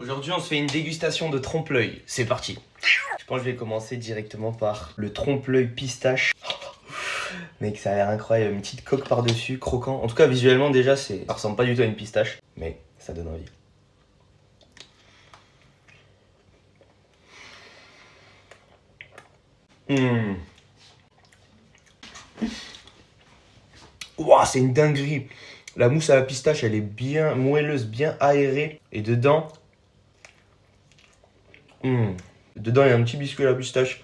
Aujourd'hui, on se fait une dégustation de trompe-l'œil. C'est parti. Je pense que je vais commencer directement par le trompe-l'œil pistache. Mec, ça a l'air incroyable. Une petite coque par-dessus, croquant. En tout cas, visuellement, déjà, ça ressemble pas du tout à une pistache. Mais ça donne envie. Ouah, c'est une dinguerie. La mousse à la pistache, elle est bien moelleuse, bien aérée. Et dedans... Dedans, il y a un petit biscuit à la pistache.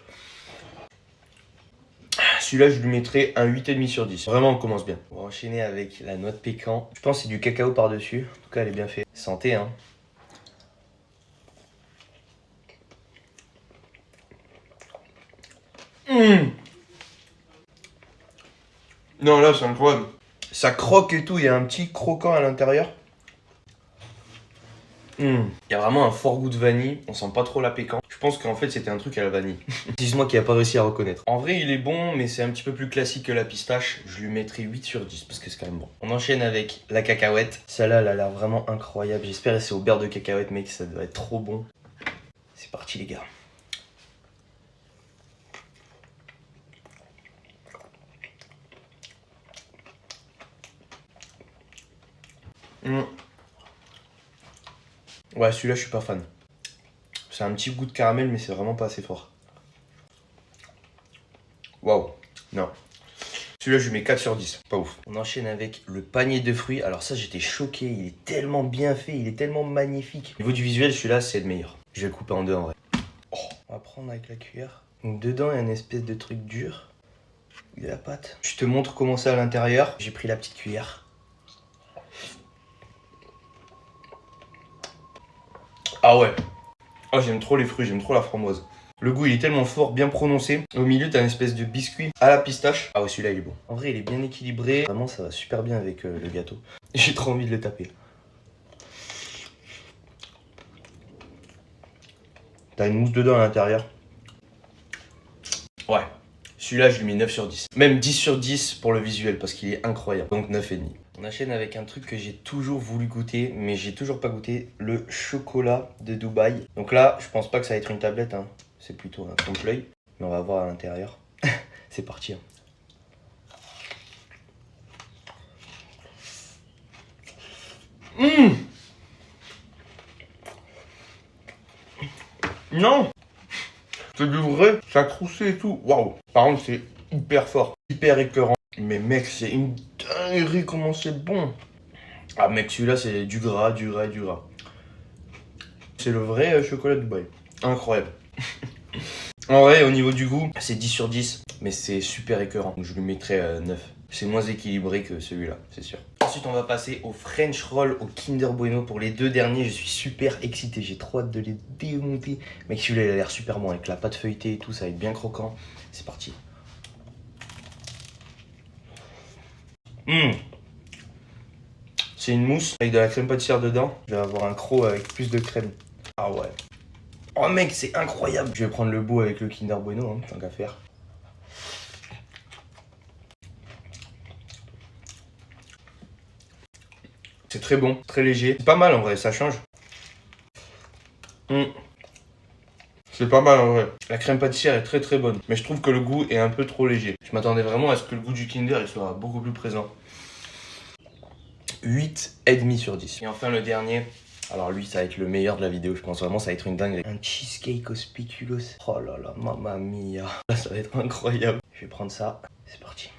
Celui-là, je lui mettrais un 8,5 sur 10. Vraiment, on commence bien. On va enchaîner avec la noix de pécan. Je pense que c'est du cacao par-dessus. En tout cas, elle est bien faite. Santé, hein. Non, là, c'est incroyable. Ça croque et tout. Il y a un petit croquant à l'intérieur. Il y a vraiment un fort goût de vanille. On sent pas trop la pécan. Je pense qu'en fait, c'était un truc à la vanille. C'est juste moi qui n'ai pas réussi à reconnaître. En vrai, il est bon, mais c'est un petit peu plus classique que la pistache. Je lui mettrai 8 sur 10 parce que c'est quand même bon. On enchaîne avec la cacahuète. Celle-là, elle a l'air vraiment incroyable. J'espère que c'est au beurre de cacahuète, mec. Ça doit être trop bon. C'est parti, les gars. Ouais, celui-là, je suis pas fan. C'est un petit goût de caramel, mais c'est vraiment pas assez fort. Waouh, non. Celui-là, je lui mets 4 sur 10. Pas ouf. On enchaîne avec le panier de fruits. Alors ça, j'étais choqué. Il est tellement bien fait. Il est tellement magnifique. Au niveau du visuel, celui-là, c'est le meilleur. Je vais le couper en deux en vrai. Oh. On va prendre avec la cuillère. Donc dedans, il y a une espèce de truc dur. Il y a la pâte. Je te montre comment c'est à l'intérieur. J'ai pris la petite cuillère. Ah ouais. Oh, j'aime trop les fruits. J'aime trop la framboise. Le goût il est tellement fort, bien prononcé. Au milieu t'as une espèce de biscuit à la pistache. Ah ouais, celui-là il est bon. En vrai il est bien équilibré. Vraiment ça va super bien avec le gâteau. J'ai trop envie de le taper. T'as une mousse dedans à l'intérieur. Ouais. Celui-là je lui mets 9 sur 10. Même 10 sur 10 pour le visuel parce qu'il est incroyable. Donc 9,5. On enchaîne avec un truc que j'ai toujours voulu goûter, mais j'ai toujours pas goûté. Le chocolat de Dubaï. Donc là je pense pas que ça va être une tablette, hein. C'est plutôt un trompe-l'œil, mais on va voir à l'intérieur. C'est parti. Non, c'est du vrai, ça troussait et tout. Waouh. Par contre, c'est hyper fort, hyper écœurant. Mais mec, c'est une dinguerie comment c'est bon. Ah mec, celui-là, c'est du gras, du gras, du gras. C'est le vrai chocolat de Dubaï. Incroyable. En vrai, au niveau du goût, c'est 10 sur 10, mais c'est super écœurant. Donc je lui mettrais 9. C'est moins équilibré que celui-là, c'est sûr. Ensuite, on va passer au French Roll, au Kinder Bueno. Pour les deux derniers, je suis super excité. J'ai trop hâte de les démonter. Mec, celui-là, il a l'air super bon. Avec la pâte feuilletée et tout, ça va être bien croquant. C'est parti. C'est une mousse avec de la crème pâtissière dedans. Je vais avoir un croc avec plus de crème. Ah ouais. Oh mec, c'est incroyable. Je vais prendre le bout avec le Kinder Bueno, hein, tant qu'à faire. C'est très bon, très léger. C'est pas mal en vrai, ça change. C'est pas mal en vrai. La crème pâtissière est très très bonne. Mais je trouve que le goût est un peu trop léger. Je m'attendais vraiment à ce que le goût du Kinder il soit beaucoup plus présent. 8,5 sur 10. Et enfin le dernier. Alors lui ça va être le meilleur de la vidéo. Je pense vraiment ça va être une dinguerie. Un cheesecake au spéculoos. Oh là là, mamma mia. Là ça va être incroyable. Je vais prendre ça. C'est parti.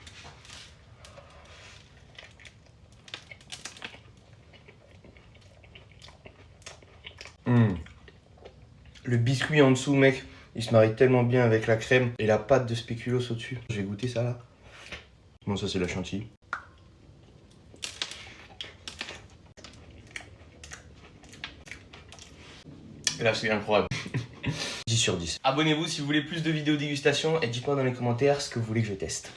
Le biscuit en dessous, mec, il se marie tellement bien avec la crème et la pâte de spéculoos au-dessus. Je vais goûter ça là. Bon, ça c'est la chantilly. Et là, c'est incroyable. 10 sur 10. Abonnez-vous si vous voulez plus de vidéos dégustation et dites-moi dans les commentaires ce que vous voulez que je teste.